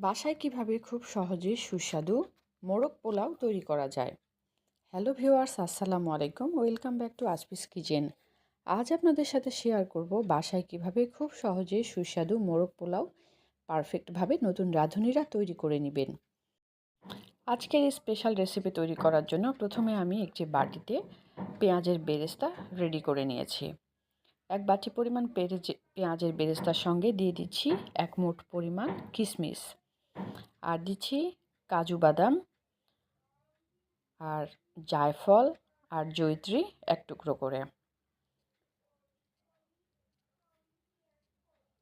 বাসায় কিভাবে খুব সহজে সুস্বাদু মোরগ পোলাও তৈরি করা যায়। হ্যালো ভিউয়ার্স, আসসালামু আলাইকুম। Welcome back to Aspis Kitchen. আজ আপনাদের সাথে শেয়ার করব বাসায় কিভাবে খুব সহজে সুস্বাদু মোরগ পোলাও পারফেক্টভাবে নতুন রাঁধুনিরা তৈরি করে নেবেন। আজকের এই স্পেশাল রেসিপি তৈরি করার জন্য প্রথমে আমি একটি বাটিতে পেঁয়াজের বেরেস্তা রেডি করে নিয়েছি। এক বাটি পরিমাণ পেঁয়াজের বেরেস্তার সঙ্গে দিয়ে দিচ্ছি এক মুঠ পরিমাণ কিশমিশ, আর দিচ্ছি কাজু বাদাম, আর জায়ফল আর জয়িত্রী এক টুকরো করে।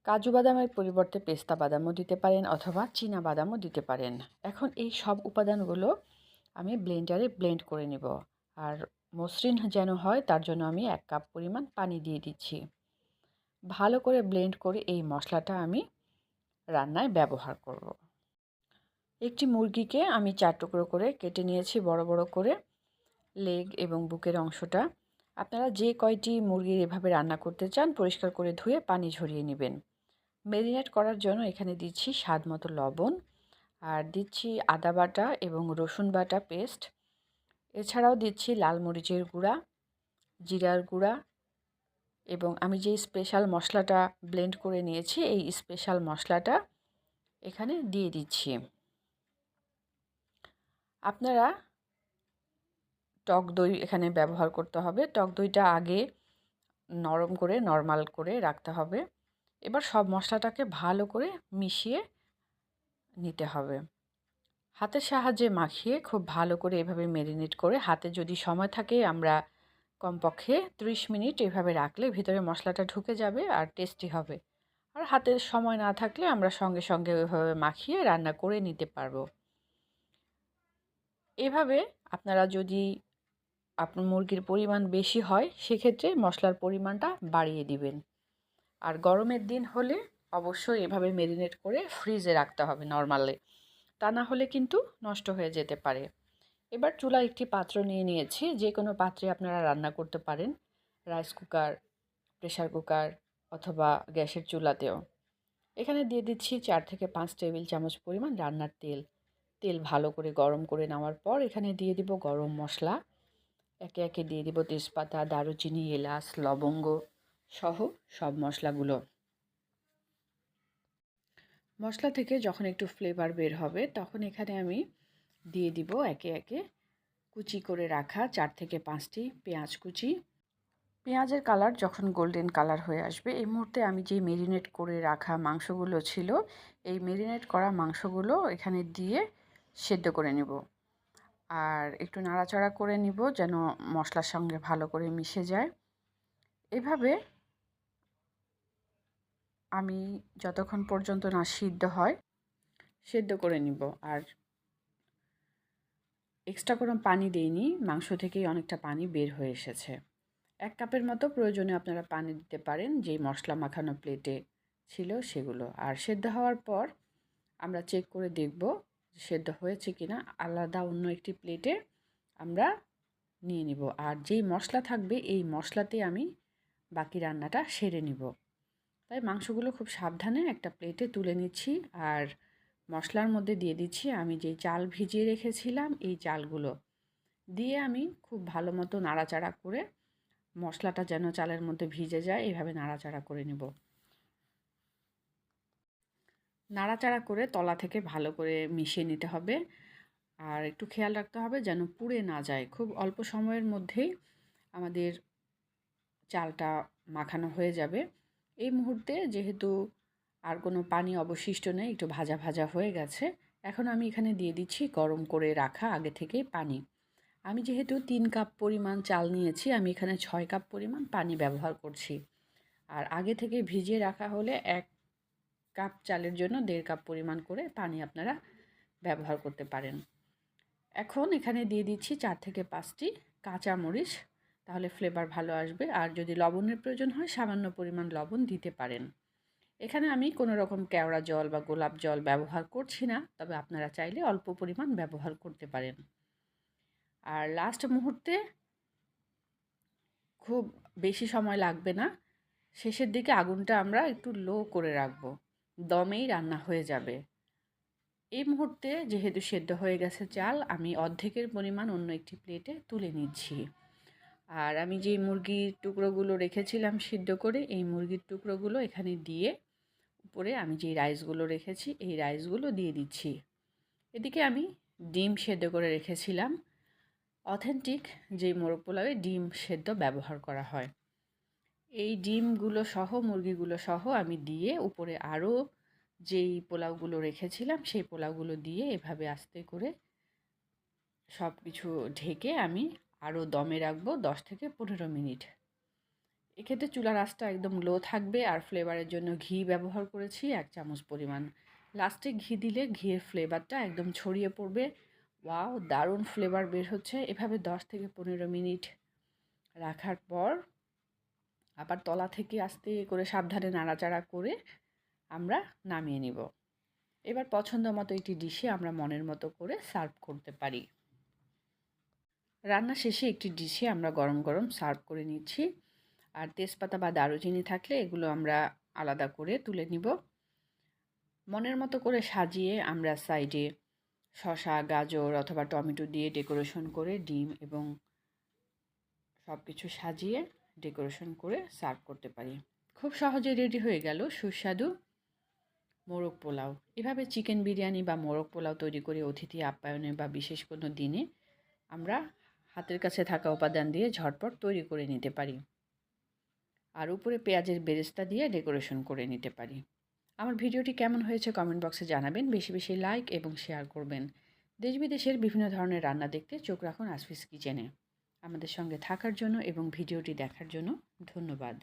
কাজু বাদামের পরিবর্তে পেস্তা বাদামও দিতে পারেন অথবা চীনা বাদামও দিতে পারেন। এখন এই সব উপাদানগুলো আমি ব্লেন্ডারে ব্লেন্ড করে নেব, আর মসৃণ যেন হয় তার জন্য আমি 1 কাপ পরিমাণ পানি দিয়ে দিচ্ছি। ভালো করে ব্লেন্ড করে এই মশলাটা আমি রান্নায় ব্যবহার করব। একটি মুরগিকে আমি 4 টুকরো করে কেটে নিয়েছি বড় বড় করে, লেগ এবং বুকের অংশটা। আপনারা যে কয়টি মুরগির এভাবে রান্না করতে চান পরিষ্কার করে ধুয়ে পানি ঝরিয়ে নেবেন। ম্যারিনেট করার জন্য এখানে দিচ্ছি স্বাদ মতো লবণ, আর দিচ্ছি আদা বাটা এবং রসুন বাটা পেস্ট। এছাড়াও দিচ্ছি লাল মরিচের গুঁড়া, জিরার গুঁড়া, এবং আমি যে স্পেশাল মশলাটা ব্লেন্ড করে নিয়েছি এই স্পেশাল মশলাটা এখানে দিয়ে দিচ্ছি। আপনারা টক দই এখানে ব্যবহার করতে হবে। টক দইটা আগে নরম করে নরমাল করে রাখতে হবে। এবার সব মশলাটাকে ভালো করে মিশিয়ে নিতে হবে। হাতের সাহায্যে মাখিয়ে খুব ভালো করে এভাবে ম্যারিনেট করে, হাতে যদি সময় থাকে আমরা কমপক্ষে 30 মিনিট এভাবে রাখলে ভিতরে মশলাটা ঢুকে যাবে আর টেস্টি হবে। আর হাতে সময় না থাকলে আমরা সঙ্গে সঙ্গে ওইভাবে মাখিয়ে রান্না করে নিতে পারবো। এভাবে আপনারা যদি আপনার মুরগির পরিমাণ বেশি হয় সেক্ষেত্রে মশলার পরিমাণটা বাড়িয়ে দিবেন। আর গরমের দিন হলে অবশ্যই এভাবে ম্যারিনেট করে ফ্রিজে রাখতে হবে নরমালে, তা না হলে কিন্তু নষ্ট হয়ে যেতে পারে। এবার চুলায় একটি পাত্র নিয়ে নিয়েছি, যে কোনো পাত্রে আপনারা রান্না করতে পারেন, রাইস কুকার, প্রেসার কুকার অথবা গ্যাসের চুলাতেও। এখানে দিয়ে দিচ্ছি 4 থেকে 5 টেবিল চামচ পরিমাণ রান্নার তেল। তেল ভালো করে গরম করে নেওয়ার পর এখানে দিয়ে দিব গরম মশলা, একে একে দিয়ে দিব তেজপাতা, দারুচিনি, এলাচ, লবঙ্গ সহ সব মশলাগুলো। মশলা থেকে যখন একটু ফ্লেভার বের হবে তখন এখানে আমি দিয়ে দিব একে একে কুচি করে রাখা 4 থেকে 5টি পেঁয়াজ কুচি। পেঁয়াজের কালার যখন গোল্ডেন কালার হয়ে আসবে এই মুহূর্তে আমি যে মেরিনেট করে রাখা মাংসগুলো ছিল এই মেরিনেট করা মাংসগুলো এখানে দিয়ে সেদ্ধ করে নেব, আর একটু নাড়াচাড়া করে নিব যেন মশলার সঙ্গে ভালো করে মিশে যায়। এভাবে আমি যতক্ষণ পর্যন্ত না সিদ্ধ হয় সেদ্ধ করে নিব। আর এক্সট্রা কোনো পানি দেইনি, মাংস থেকেই অনেকটা পানি বের হয়ে এসেছে। 1 কাপের মতো প্রয়োজনে আপনারা পানি দিতে পারেন যেই মশলা মাখানো প্লেটে ছিল সেগুলো। আর সেদ্ধ হওয়ার পর আমরা চেক করে দেখব সেদ্ধ হয়েছে কিনা। আলাদা অন্য একটি প্লেটে আমরা নিয়ে নিব, আর যেই মশলা থাকবে এই মশলাতে আমি বাকি রান্নাটা সেরে নিব। তাই মাংসগুলো খুব সাবধানে একটা প্লেটে তুলে নিচ্ছি, আর মশলার মধ্যে দিয়ে দিচ্ছি আমি যে চাল ভিজিয়ে রেখেছিলাম এই চালগুলো দিয়ে আমি খুব ভালো মতো নাড়াচাড়া করে মশলাটা যেন চালের মধ্যে ভিজে যায় এভাবে নাড়াচাড়া করে নেব। নাড়াচাড়া করে তলা থেকে ভালো করে মিশিয়ে নিতে হবে, আর একটু খেয়াল রাখতে হবে যেন পুড়ে না যায়। খুব অল্প সময়ের মধ্যেই আমাদের চালটা মাখানো হয়ে যাবে। এই মুহূর্তে যেহেতু আর কোনো পানি অবশিষ্ট নেই, একটু ভাজা ভাজা হয়ে গেছে, এখন আমি এখানে দিয়ে দিচ্ছি গরম করে রাখা আগে থেকেই পানি। আমি যেহেতু 3 কাপ পরিমাণ চাল নিয়েছি আমি এখানে 6 কাপ পরিমাণ পানি ব্যবহার করছি। আর আগে থেকে ভিজিয়ে রাখা হলে 1 কাপ চালের জন্য 1.5 কাপ পরিমাণ করে পানি আপনারা ব্যবহার করতে পারেন। এখন এখানে দিয়ে দিচ্ছি 4 থেকে 5টি কাঁচামরিচ, তাহলে ফ্লেভার ভালো আসবে। আর যদি লবণের প্রয়োজন হয় সামান্য পরিমাণ লবণ দিতে পারেন। এখানে আমি কোনো রকম কেওড়া জল বা গোলাপ জল ব্যবহার করছি না, তবে আপনারা চাইলে অল্প পরিমাণ ব্যবহার করতে পারেন। আর লাস্ট মুহূর্তে খুব বেশি সময় লাগবে না, শেষের দিকে আগুনটা আমরা একটু লো করে রাখবো, দমেই রান্না হয়ে যাবে। এই মুহূর্তে যেহেতু সেদ্ধ হয়ে গেছে চাল, আমি অর্ধেকের পরিমাণ অন্য একটি প্লেটে তুলে নিচ্ছি। আর আমি যে মুরগির টুকরোগুলো রেখেছিলাম সিদ্ধ করে, এই মুরগির টুকরোগুলো এখানে দিয়ে উপরে আমি যে রাইসগুলো রেখেছি এই রাইসগুলো দিয়ে দিচ্ছি। এদিকে আমি ডিম সেদ্ধ করে রেখেছিলাম। অথেন্টিক যে মোরগ পোলাওয়ে ডিম সেদ্ধ ব্যবহার করা হয়। এই ডিমগুলো সহ মুরগিগুলো সহ আমি দিয়ে উপরে আরও যেই পোলাওগুলো রেখেছিলাম সেই পোলাওগুলো দিয়ে এভাবে আস্তে করে সব কিছু ঢেকে আমি আরও দমে রাখবো 10 থেকে 15 মিনিট। এক্ষেত্রে চুলার আঁচটা একদম লো থাকবে আর ফ্লেভারের জন্য ঘি ব্যবহার করেছি 1 চামচ পরিমাণ। লাস্টে ঘি দিলে ঘিয়ের ফ্লেভারটা একদম ছড়িয়ে পড়বে। ওয়াও, দারুণ ফ্লেভার বের হচ্ছে। এভাবে 10 থেকে 15 মিনিট রাখার পর আবার তলা থেকে আস্তে করে সাবধানে নাড়াচাড়া করে আমরা নামিয়ে নিব। এবার পছন্দ মতো একটি ডিশে আমরা মনের মতো করে সার্ভ করতে পারি। রান্না শেষে একটি ডিশে আমরা গরম গরম সার্ভ করে নিচ্ছি। আর তেজপাতা বা দারুচিনি থাকলে এগুলো আমরা আলাদা করে তুলে নিব। মনের মতো করে সাজিয়ে আমরা সাইডে শসা, গাজর অথবা টমেটো দিয়ে ডেকোরেশন করে ডিম এবং সব কিছু সাজিয়ে ডেকোরেশন করে সার্ভ করতে পারি। খুব সহজে রেডি হয়ে গেল সুস্বাদু মোরগ পোলাও। এভাবে চিকেন বিরিয়ানি বা মোরগ পোলাও তৈরি করে অতিথি আপ্যায়নে বা বিশেষ কোনো দিনে আমরা হাতের কাছে থাকা উপাদান দিয়ে ঝটপট তৈরি করে নিতে পারি। আর উপরে পেঁয়াজের বেরেস্তা দিয়ে ডেকোরেশন করে নিতে পারি। আমার ভিডিওটি কেমন হয়েছে কমেন্ট বক্সে জানাবেন। বেশি বেশি লাইক এবং শেয়ার করবেন। দেশ বিদেশের বিভিন্ন ধরনের রান্না দেখতে চোখ রাখুন আসফিস কিচেনে। আমাদের সঙ্গে থাকার জন্য এবং ভিডিওটি দেখার জন্য ধন্যবাদ।